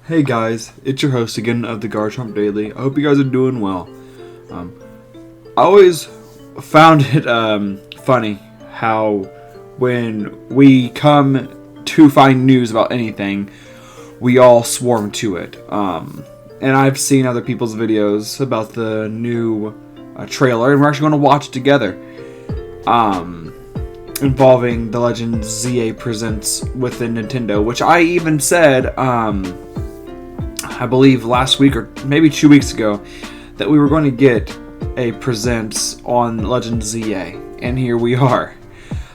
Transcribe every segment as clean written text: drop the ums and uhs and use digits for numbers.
Hey guys, it's your host again of the Chomp Daily. I hope you guys are doing well. I always found it funny how when we come to find news about anything, we all swarm to it. And I've seen other people's videos about the new trailer, and we're actually going to watch it together. Involving The Legend ZA Presents within Nintendo, which I even said, I believe last week or maybe 2 weeks ago, that we were going to get a Presents on Legend ZA, and here we are.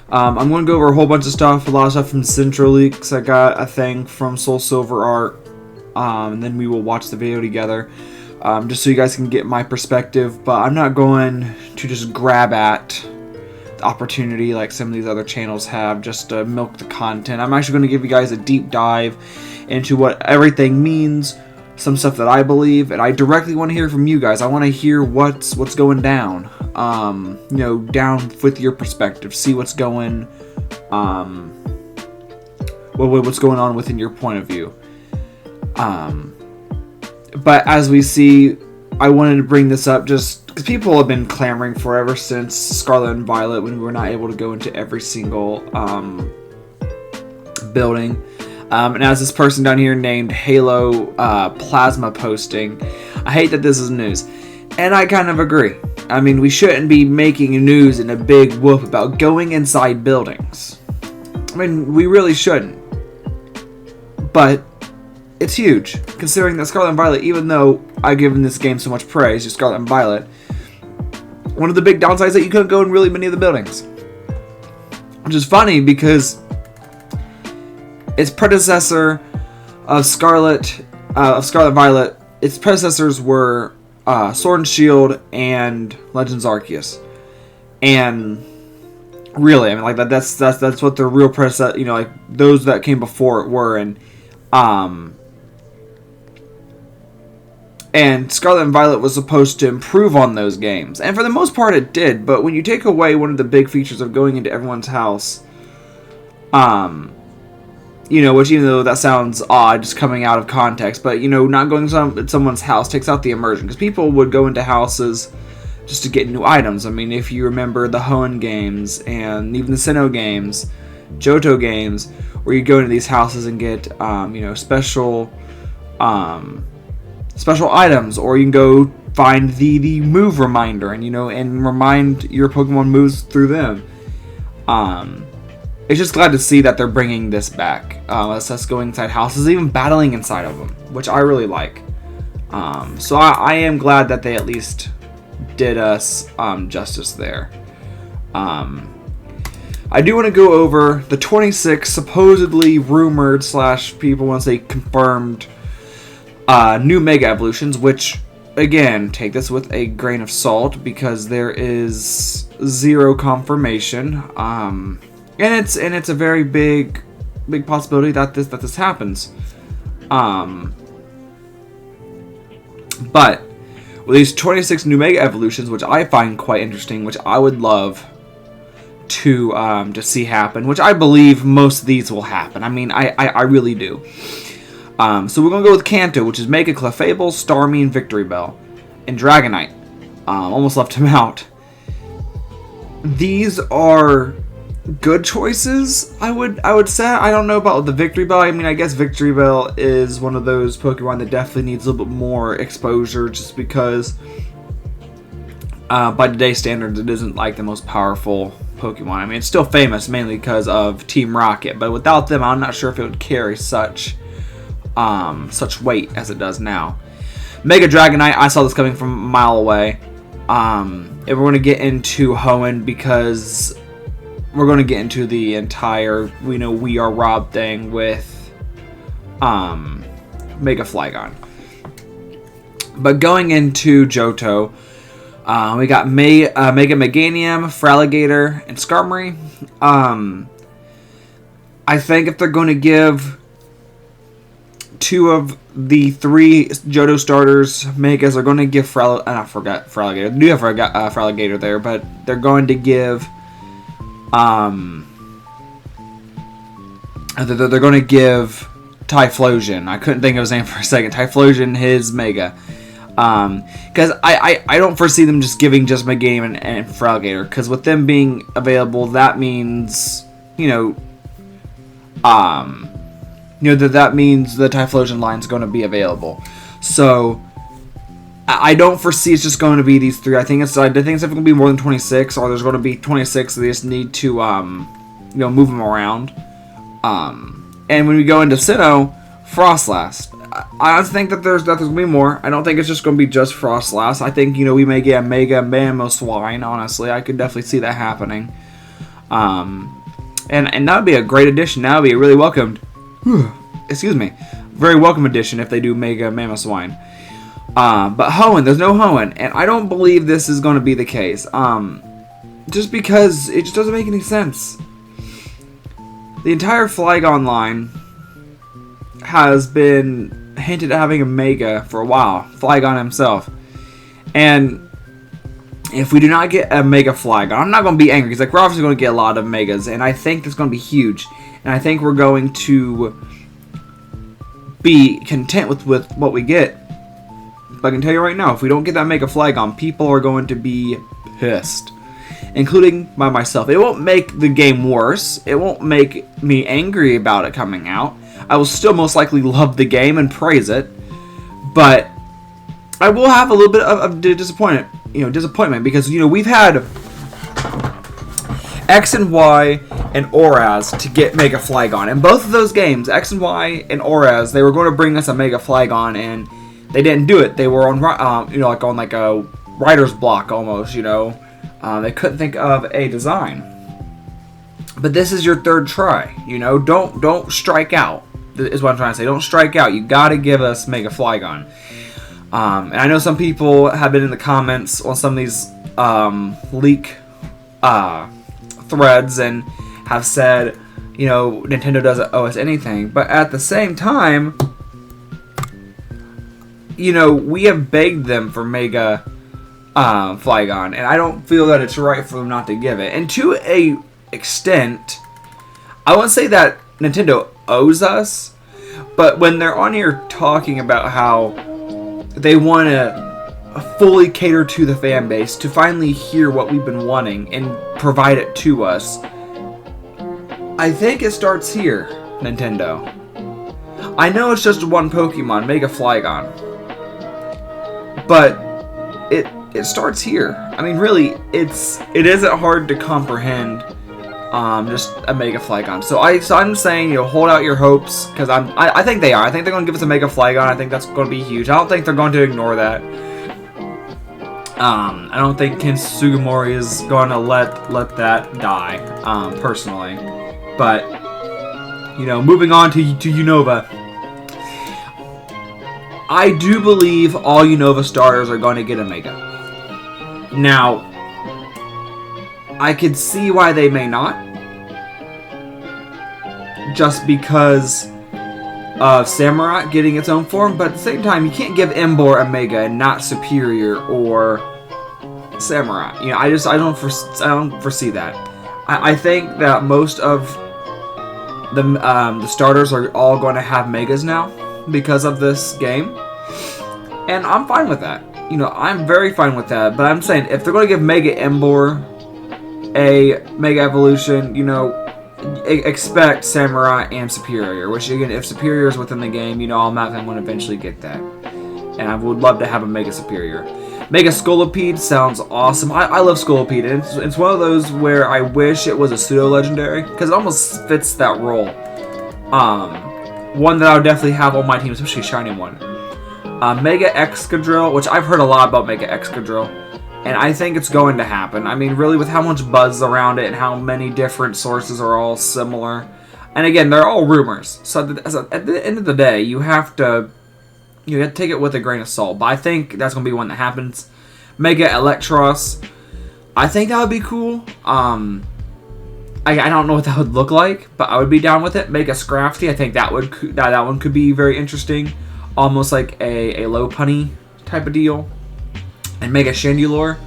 I'm going to go over a whole bunch of stuff, a lot of stuff from Central Leaks. I got a thing from Soul Silver Art, and then we will watch the video together, just so you guys can get my perspective. But I'm not going to just grab at the opportunity like some of these other channels have just to milk the content. I'm actually going to give you guys a deep dive into what everything means, some stuff that I believe, and I directly want to hear from you guys. I want to hear what's going down, down with your perspective. See what's going, what's going on within your point of view. But as we see, I wanted to bring this up just because people have been clamoring forever since Scarlet and Violet, when we were not able to go into every single building. And as this person down here named Halo Plasma posting, I hate that this is news. And I kind of agree. I mean, we shouldn't be making news in a big whoop about going inside buildings. I mean, we really shouldn't. But it's huge, considering that Scarlet and Violet, even though I've given this game so much praise to Scarlet and Violet, one of the big downsides is that you couldn't go in really many of the buildings. Which is funny because its predecessor of Scarlet Violet, its predecessors were Sword and Shield and Legends Arceus. And really, I mean, like that's what the real predecessor, like those that came before it were. And Scarlet and Violet was supposed to improve on those games. And for the most part it did, but when you take away one of the big features of going into everyone's house, which even though that sounds odd just coming out of context, but, not going to someone's house takes out the immersion. Because people would go into houses just to get new items. I mean, if you remember the Hoenn games, and even the Sinnoh games, Johto games, where you go into these houses and get, special items, or you can go find the move reminder and and remind your Pokemon moves through them. It's just glad to see that they're bringing this back. Us going inside houses, even battling inside of them, which I really like. So I am glad that they at least did us justice there. I do want to go over the 26 supposedly rumored / people want to say confirmed new Mega Evolutions, which, again, take this with a grain of salt because there is zero confirmation, and it's a very big possibility that this happens. But with these 26 new Mega Evolutions, which I find quite interesting, which I would love to see happen, which I believe most of these will happen. I mean, I really do. So we're going to go with Kanto, which is Mega Clefable, Starmie, and Victory Bell. And Dragonite. Almost left him out. These are good choices, I would say. I don't know about the Victory Bell. I mean, I guess Victory Bell is one of those Pokemon that definitely needs a little bit more exposure, just because by today's standards, it isn't like the most powerful Pokemon. I mean, it's still famous mainly because of Team Rocket, but without them, I'm not sure if it would carry such weight as it does now. Mega Dragonite, I saw this coming from a mile away. And we're going to get into Hoenn because we're going to get into the entire We Are Rob thing with Mega Flygon. But going into Johto, we got Mega Meganium, Feraligatr, and Skarmory. I think if they're going to give 2 of the 3 Johto starters Megas, are going to give Feraligatr. They do have Feraligatr there, but they're going to give they're going to give Typhlosion. I couldn't think of his name for a second. Typhlosion, his Mega. Because I don't foresee them just giving just Meganium and Feraligatr. Because with them being available, that means, that means the Typhlosion line is going to be available. So I don't foresee it's just going to be these 3. I think it's definitely going to be more than 26, or there's going to be 26. So they just need to move them around. And when we go into Sinnoh, Frostlass. I think that there's going to be more. I don't think it's just going to be just Frostlass. I think, we may get a Mega Mamoswine, honestly. I could definitely see that happening. And that would be a great addition. That would be a really welcomed, very welcome addition if they do Mega Mamoswine. But Hoenn, there's no Hoenn. And I don't believe this is going to be the case. Just because it just doesn't make any sense. The entire Flygon line has been hinted at having a Mega for a while. Flygon himself. And if we do not get a Mega Flygon, I'm not going to be angry, because we're obviously going to get a lot of Megas, and I think that's going to be huge. And I think we're going to be content with what we get. But I can tell you right now, if we don't get that Mega Flygon, people are going to be pissed. Including by myself. It won't make the game worse. It won't make me angry about it coming out. I will still most likely love the game and praise it. But I will have a little bit of disappointment. Because, we've had X and Y and Oraz to get Mega Flygon. In both of those games, X and Y and Oraz, they were going to bring us a Mega Flygon, and they didn't do it. They were on, on a writer's block almost, They couldn't think of a design. But this is your 3rd try. Don't strike out. Is what I'm trying to say. Don't strike out. You gotta give us Mega Flygon. And I know some people have been in the comments on some of these leak threads and have said, Nintendo doesn't owe us anything. But at the same time, we have begged them for Mega Flygon, and I don't feel that it's right for them not to give it. And to a extent, I won't say that Nintendo owes us, but when they're on here talking about how they want to fully cater to the fan base, to finally hear what we've been wanting and provide it to us, I think it starts here, Nintendo. I know it's just one Pokemon, Mega Flygon, but it starts here. I mean, really, it isn't hard to comprehend. Just a Mega Flygon. So I'm saying, hold out your hopes, because I think they are. I think they're going to give us a Mega Flygon. I think that's going to be huge. I don't think they're going to ignore that. I don't think Ken Sugimori is going to let that die. Personally, but moving on to Unova. I do believe all Unova starters are going to get a Mega. Now, I could see why they may not. Just because of Samurott getting its own form, but at the same time, you can't give Emboar a Mega and not Superior or Samurott. I don't foresee that. I think that most of the starters are all going to have Megas now because of this game, and I'm fine with that. I'm very fine with that. But I'm saying, if they're going to give Mega Emboar a Mega Evolution, expect Samurott and Superior. Which, again, if Superior is within the game, I'm not going to eventually get that. And I would love to have a Mega Superior. Mega Scolipede sounds awesome. I love Scolipede. And it's one of those where I wish it was a pseudo-legendary, because it almost fits that role. One that I would definitely have on my team, especially a shiny one. Mega Excadrill, which I've heard a lot about Mega Excadrill, and I think it's going to happen. I mean, really, with how much buzz around it and how many different sources are all similar. And again, they're all rumors. So at the end of the day, you have to take it with a grain of salt. But I think that's going to be one that happens. Mega Electros, I think that would be cool. I don't know what that would look like, but I would be down with it. Mega Scrafty, I think that one could be very interesting. Almost like a Lopunny type of deal. And Mega Chandelure.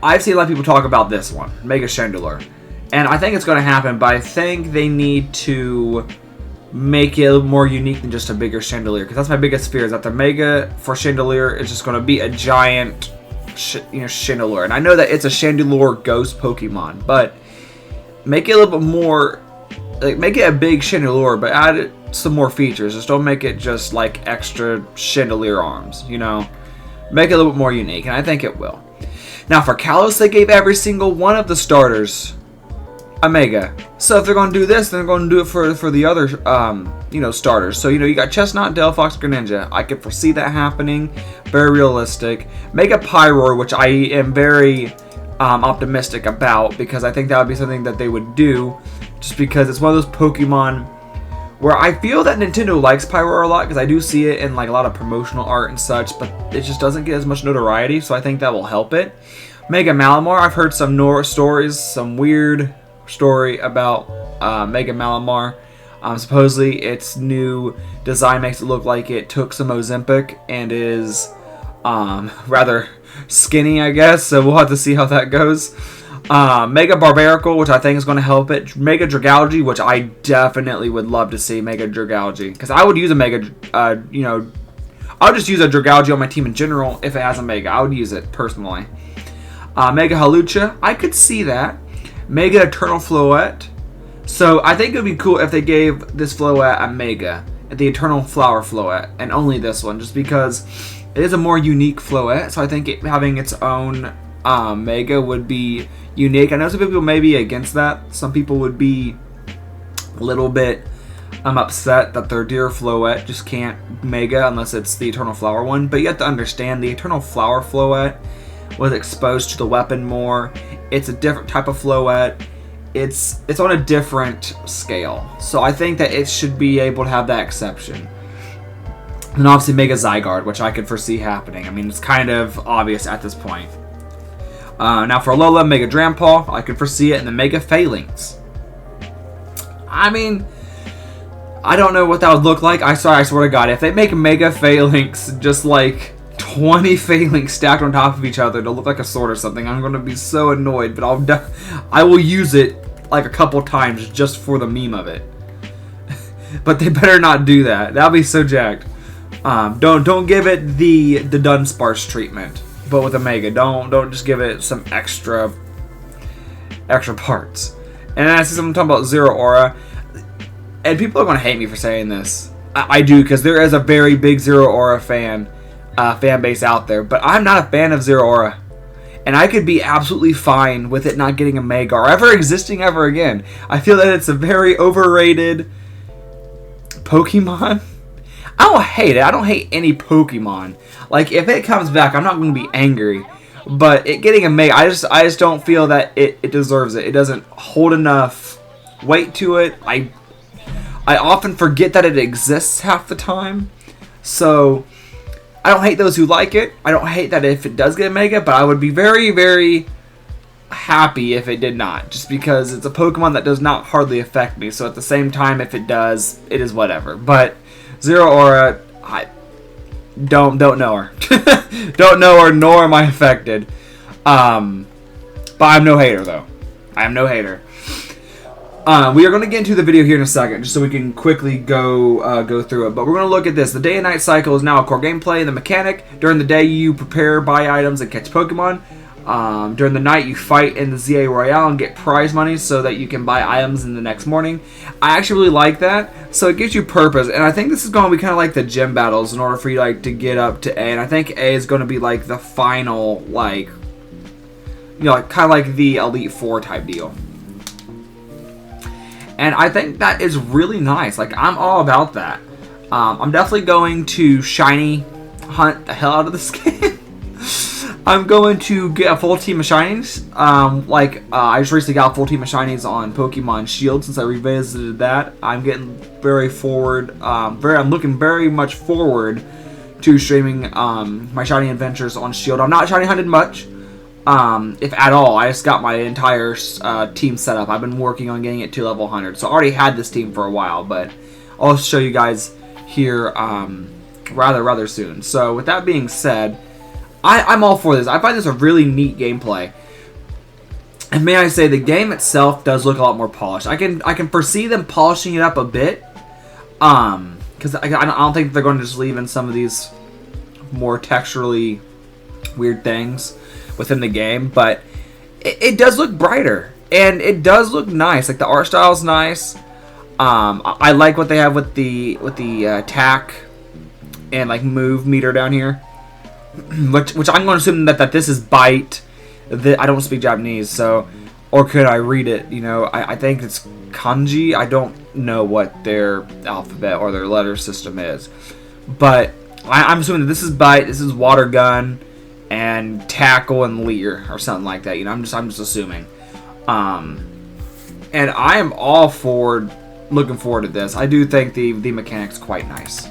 I've seen a lot of people talk about this one, Mega Chandelure. And I think it's going to happen, but I think they need to make it a little more unique than just a bigger Chandelier. Because that's my biggest fear, is that the Mega for Chandelier is just going to be a giant Chandelier. And I know that it's a Chandelure Ghost Pokemon, but make it a little bit more, like, make it a big Chandelure, but add it some more features. Just don't make it just like extra Chandelier arms, you know. Make it a little bit more unique, and I think it will. Now for Kalos, they gave every single one of the starters a Mega. So if they're going to do this, then they're going to do it for the other, you know, starters. So, you know, you got Chestnut, Delphox, Greninja. I could foresee that happening. Very realistic. Mega Pyroar, which I am very optimistic about, because I think that would be something that they would do, just because it's one of those Pokemon where I feel that Nintendo likes Pyroar a lot, because I do see it in like a lot of promotional art and such, but it just doesn't get as much notoriety, so I think that will help it. Mega Malamar, I've heard some stories, some weird story about Mega Malamar. Supposedly its new design makes it look like it took some Ozempic and is rather skinny, I guess, so we'll have to see how that goes. Mega Barbaracle, which I think is going to help it. Mega Dragalge, which I definitely would love to see Mega Dragalge, because I would use a Mega, you know, I'll just use a Dragalge on my team in general if it has a Mega. I would use it personally. Mega Halucha, I could see that. Mega Eternal Floette. So I think it would be cool if they gave this Floette a Mega, the Eternal Flower Floette, and only this one, just because it is a more unique Floette. So I think having its own Mega would be unique. I know some people may be against that. Some people would be a little bit upset that their dear Floette just can't Mega unless it's the Eternal Flower one. But you have to understand, the Eternal Flower Floette was exposed to the weapon more. It's a different type of Floette. It's on a different scale. So I think that it should be able to have that exception. And obviously Mega Zygarde, which I could foresee happening. I mean, it's kind of obvious at this point. Now for Alola, Mega Drampal, I could foresee it in the Mega Phalanx. I mean, I don't know what that would look like. I swear to God, if they make Mega Phalanx just like 20 Phalanx stacked on top of each other to look like a sword or something, I'm going to be so annoyed, but I will use it like a couple times just for the meme of it. But they better not do that. That'll be so jacked. Don't give it the Dunsparce treatment, but with a Mega. Don't just give it some extra parts. And then I see someone talking about Zero Aura, and people are going to hate me for saying this. I do, because there is a very big Zero Aura fan base out there, but I'm not a fan of Zero Aura, and I could be absolutely fine with it not getting a Mega or ever existing ever again. I feel that it's a very overrated Pokemon. I don't hate it. I don't hate any Pokemon. Like, if it comes back, I'm not going to be angry, but it getting a Mega, I just don't feel that it deserves it. It doesn't hold enough weight to it. I often forget that it exists half the time, so I don't hate those who like it. I don't hate that if it does get a Mega, but I would be very, very happy if it did not, just because it's a Pokemon that does not hardly affect me. So at the same time, if it does, it is whatever. But Zero Aura, I don't know her. Don't know her, nor am I affected. But I'm no hater, though. I am no hater. We are going to get into the video here in a second, just so we can quickly go through it. But we're going to look at this. The day and night cycle is now a core gameplay. The mechanic: during the day, you prepare, buy items, and catch Pokemon. During the night, you fight in the ZA Royale and get prize money so that you can buy items in the next morning. I actually really like that. So it gives you purpose. And I think this is going to be kind of like the gym battles in order for you like to get up to A. And I think A is going to be like the final, like, you know, kind of like the Elite Four type deal. And I think that is really nice. Like, I'm all about that. I'm definitely going to shiny hunt the hell out of this game. I'm going to get a full team of shinies. I just recently got a full team of shinies on Pokemon Shield since I revisited that. I'm getting very forward. I'm looking very much forward to streaming my shiny adventures on Shield. I'm not shiny hunted much. If at all. I just got my entire team set up. I've been working on getting it to level 100. So I already had this team for a while, but I'll show you guys here rather soon. So with that being said, I'm all for this. I find this a really neat gameplay. And may I say, the game itself does look a lot more polished. I can foresee them polishing it up a bit. Because I don't think they're going to just leave in some of these more texturally weird things within the game, but it does look brighter, and it does look nice. Like, the art style is nice. I like what they have with the attack and like move meter down here, which I'm going to assume that this is bite. I don't speak Japanese, so, or could I read it? You know, I think it's kanji. I don't know what their alphabet or their letter system is, but I'm assuming that this is bite, this is water gun, and tackle and leer or something like that. You know, I'm just assuming. And I am all looking forward to this. I do think the mechanic's quite nice.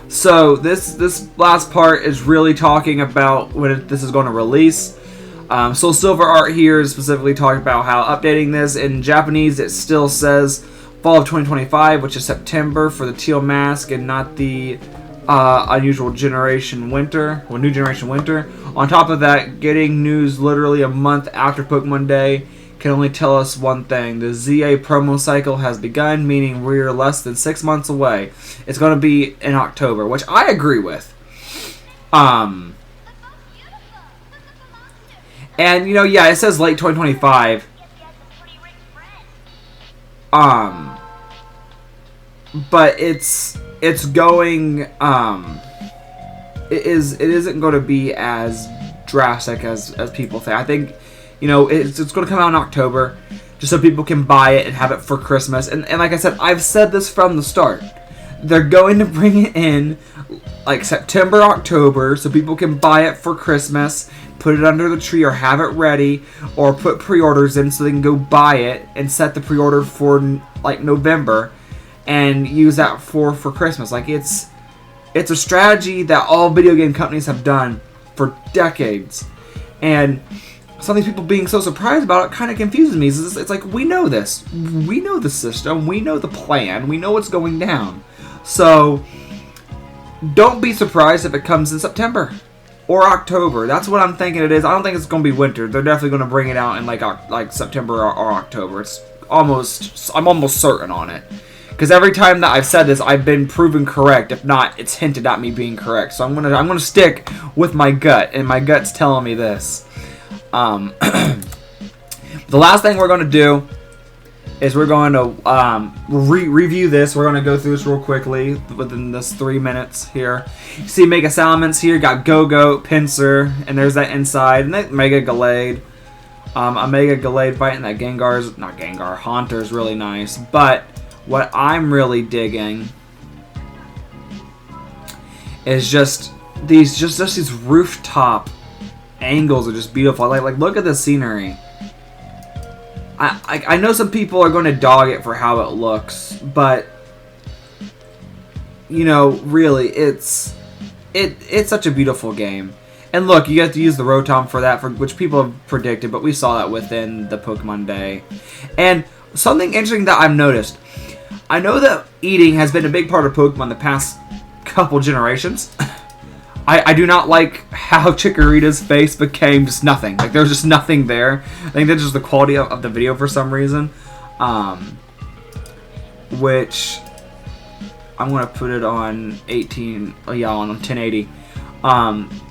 So this last part is really talking about when this is going to release. Soul Silver art here is specifically talking about how updating this in Japanese, it still says fall of 2025, which is September for the teal mask, and not the unusual generation winter, or new generation winter. On top of that, getting news literally a month after Pokemon Day can only tell us one thing: the ZA promo cycle has begun, meaning we're less than 6 months away. It's going to be in October, which I agree with. And you know, yeah, it says late 2025. But it's going, it isn't going to be as drastic as people think. I think, you know, it's going to come out in October, just so people can buy it and have it for Christmas. And like I said, I've said this from the start. They're going to bring it in like September, October, so people can buy it for Christmas, put it under the tree, or have it ready, or put pre-orders in so they can go buy it and set the pre-order for like November and use that for Christmas. Like, it's a strategy that all video game companies have done for decades, and some of these people being so surprised about it kind of confuses me. It's like, we know this, we know the system, we know the plan, we know what's going down. So don't be surprised if it comes in September or October. That's what I'm thinking it is. I don't think it's going to be winter. They're definitely going to bring it out in like September or October. I'm almost certain on it, because every time that I've said this, I've been proven correct. If not, it's hinted at me being correct. So I'm gonna stick with my gut, and my gut's telling me this. The last thing we're gonna do is we're going to review this. We're going to go through this real quickly within this 3 minutes here. You see Mega Salamence here. Got Go-Go, Pinsir, and there's that inside. And that Mega Gallade. A Mega Gallade fighting that Haunter is really nice. But what I'm really digging is just these rooftop angles are just beautiful. Like look at the scenery. I know some people are going to dog it for how it looks, but you know, really, it's such a beautiful game. And look, you have to use the Rotom for that, which people have predicted, but we saw that within the Pokemon Day. And something interesting that I've noticed, I know that eating has been a big part of Pokemon the past couple generations. I do not like how Chikorita's face became just nothing. Like, there's just nothing there. I think that's just the quality of the video for some reason. Which I'm going to put it on 1080.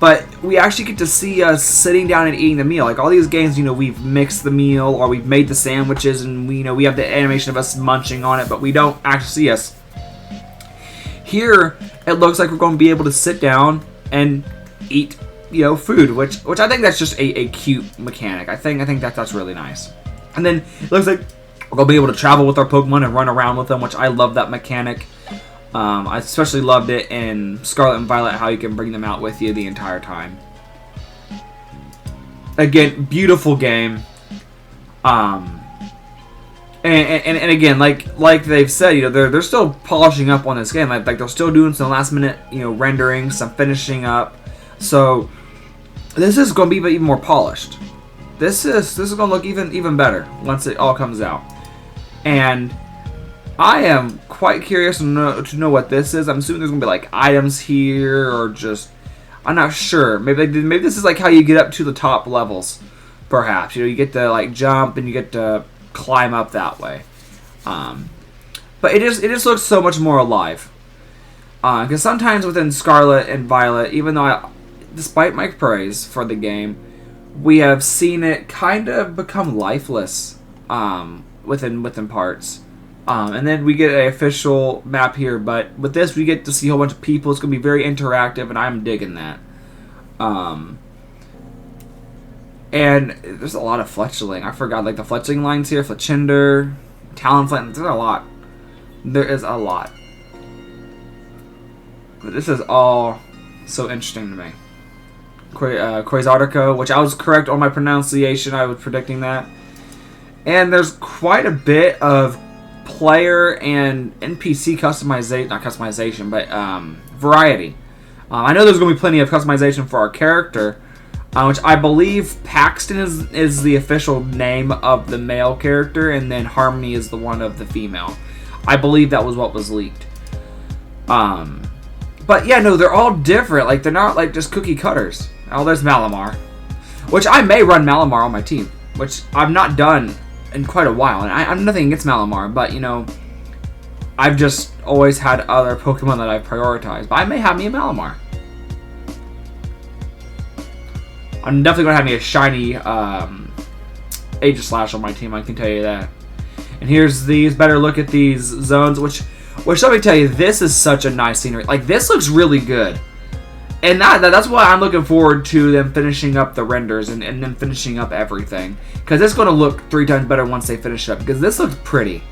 But we actually get to see us sitting down and eating the meal. Like, all these games, you know, we've mixed the meal or we've made the sandwiches and we have the animation of us munching on it, but we don't actually see us. Here, it looks like we're going to be able to sit down and eat, you know, food, which I think that's just a cute mechanic. I think that's really nice. And then it looks like we're gonna be able to travel with our Pokemon and run around with them, which I love that mechanic. I especially loved it in Scarlet and Violet, how you can bring them out with you the entire time. Again, beautiful game. And again, like they've said, you know, they're still polishing up on this game. Like they're still doing some last minute, you know, rendering, some finishing up. So this is going to be even more polished. This is going to look even better once it all comes out. And I am quite curious to know what this is. I'm assuming there's going to be like items here, or just, I'm not sure. Maybe this is like how you get up to the top levels. Perhaps, you know, you get to like jump and you get to climb up that way. But it just looks so much more alive. Because sometimes within Scarlet and Violet, even though despite my praise for the game, we have seen it kind of become lifeless within parts. And then we get an official map here, but with this we get to see a whole bunch of people. It's going to be very interactive, and I'm digging that. And there's a lot of fletchling. I forgot, like, the fletchling lines here, Fletchinder, Talonflame, there's a lot. There is a lot. But this is all so interesting to me. Quasartico, which I was correct on my pronunciation. I was predicting that. And there's quite a bit of player and NPC customization, not customization, but variety. I know there's going to be plenty of customization for our character, which I believe Paxton is the official name of the male character, and then Harmony is the one of the female. I believe that was what was leaked. But yeah, no, they're all different. Like, they're not like just cookie cutters. Oh, there's Malamar, which I may run Malamar on my team, which I've not done in quite a while. And I'm nothing against Malamar, but you know, I've just always had other Pokemon that I've prioritized. But I may have me a Malamar. I'm definitely gonna have me a shiny Aegislash on my team. I can tell you that. And here's these. Better look at these zones, which let me tell you, this is such a nice scenery. Like, this looks really good. And that's why I'm looking forward to them finishing up the renders and then finishing up everything. Because it's going to look 3 times better once they finish up. Because this looks pretty.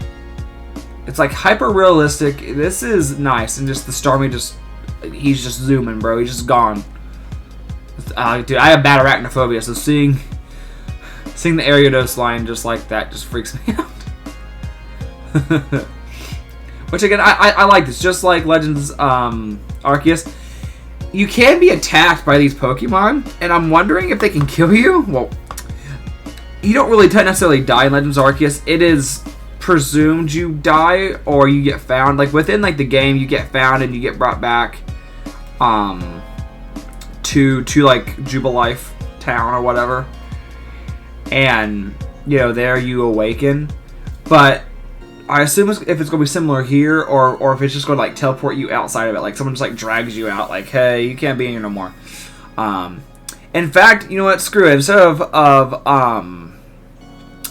It's like hyper realistic. This is nice. And just the Starmie he's just zooming, bro. He's just gone. Dude, I have bad arachnophobia. So seeing the Ariados line just like that just freaks me out. Which again, I like this. Just like Legends Arceus, you can be attacked by these Pokemon, and I'm wondering if they can kill you. Well, you don't really necessarily die in Legends Arceus. It is presumed you die or you get found. Like within like the game, you get found and you get brought back to like Jubilife Town or whatever, and you know there you awaken. But I assume if it's going to be similar here, or if it's just going to like teleport you outside of it, like someone just like drags you out, like, hey, you can't be in here no more. In fact, you know what? Screw it. Instead of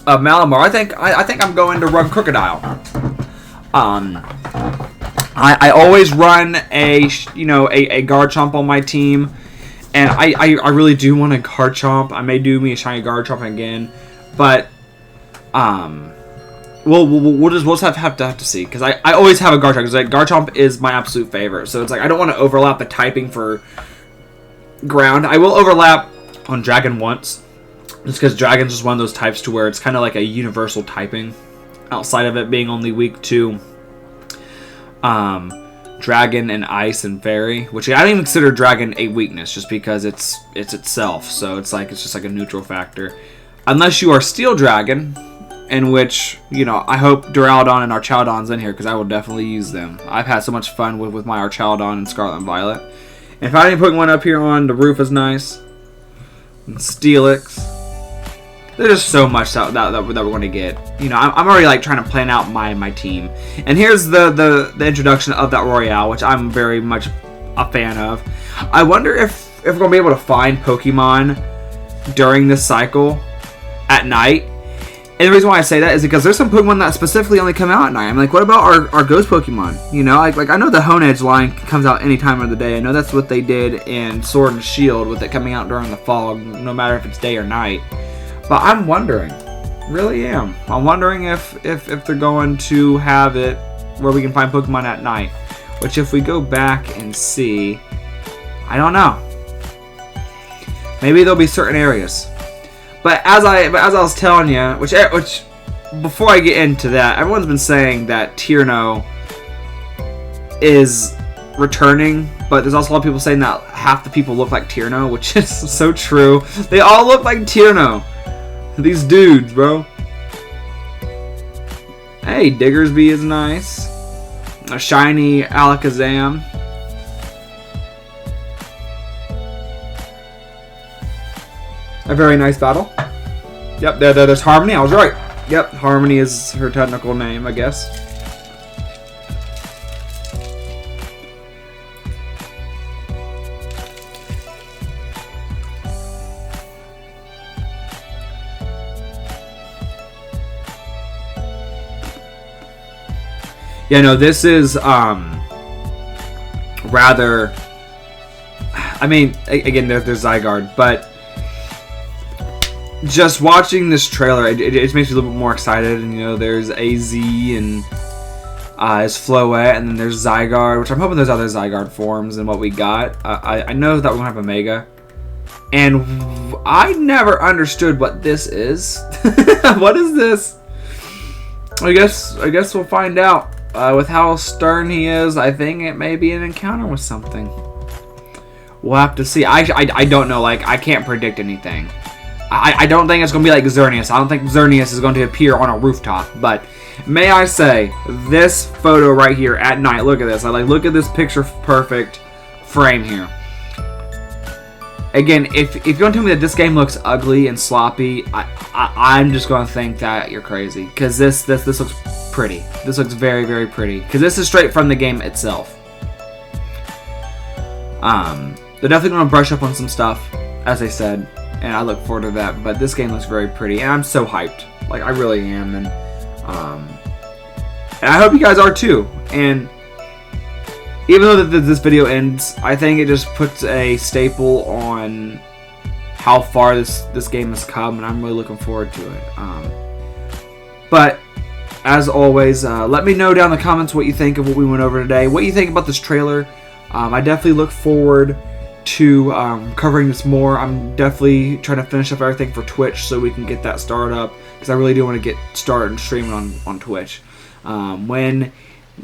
Malamar, I think I'm going to run Crocodile. I always run a Garchomp on my team, and I really do want a Garchomp. I may do me a shiny Garchomp again, but We'll just have to see, because I always have a Garchomp, because like Garchomp is my absolute favorite. So it's like I don't want to overlap the typing for ground. I will overlap on Dragon once, just because Dragon's just one of those types to where it's kind of like a universal typing, outside of it being only weak to Dragon and Ice and Fairy, which I don't even consider Dragon a weakness, just because it's itself. So it's just like a neutral factor, unless you are Steel Dragon. In which, you know, I hope Duraludon and Archaladon's in here, because I will definitely use them. I've had so much fun with my Archaladon and Scarlet and Violet. And if I didn't put one up here on the roof is nice. And Steelix. There's just so much that we're going to get. You know, I'm already like trying to plan out my team. And here's the introduction of that Royale, which I'm very much a fan of. I wonder if we're going to be able to find Pokemon during this cycle at night. And the reason why I say that is because there's some Pokemon that specifically only come out at night. I'm like, what about our ghost Pokemon? You know, like I know the Honedge line comes out any time of the day. I know that's what they did in Sword and Shield with it coming out during the fall, no matter if it's day or night. But I'm wondering, really am. I'm wondering if they're going to have it where we can find Pokemon at night. Which if we go back and see, I don't know. Maybe there'll be certain areas. But as I was telling you, which before I get into that, everyone's been saying that Tierno is returning, but there's also a lot of people saying that half the people look like Tierno, which is so true. They all look like Tierno. These dudes, bro. Hey, Diggersby is nice. A shiny Alakazam. A very nice battle. Yep, there's Harmony. I was right. Yep, Harmony is her technical name, I guess. Yeah, no, this is rather. I mean, again, there's Zygarde, but just watching this trailer, it makes me a little bit more excited. And there's AZ and is Floette, and then there's Zygarde, which I'm hoping there's other Zygarde forms than what we got. I know that we're gonna have a Mega, and I never understood what this is. What is this? I guess we'll find out. With how stern he is, I think it may be an encounter with something. We'll have to see. I don't know. Like, I can't predict anything. I don't think it's going to be like Xerneas. I don't think Xerneas is going to appear on a rooftop. But may I say, this photo right here at night, look at this. Look at this picture perfect frame here. Again, if you're going to tell me that this game looks ugly and sloppy, I'm just going to think that you're crazy. Because this looks pretty. This looks very, very pretty. Because this is straight from the game itself. They're definitely going to brush up on some stuff, as I said. And I look forward to that. But this game looks very pretty. And I'm so hyped. Like, I really am. And I hope you guys are too. And even though this video ends, I think it just puts a staple on how far this game has come, and I'm really looking forward to it. But as always, let me know down in the comments what you think of what we went over today, what you think about this trailer. I definitely look forward to covering this more. I'm definitely trying to finish up everything for Twitch so we can get that started up, because I really do want to get started and streaming on Twitch. When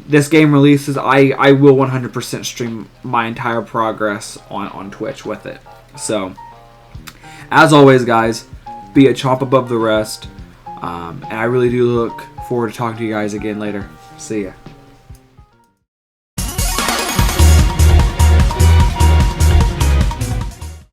this game releases, I will 100% stream my entire progress on Twitch with it. So, as always, guys, be a chomp above the rest. And I really do look forward to talking to you guys again later. See ya.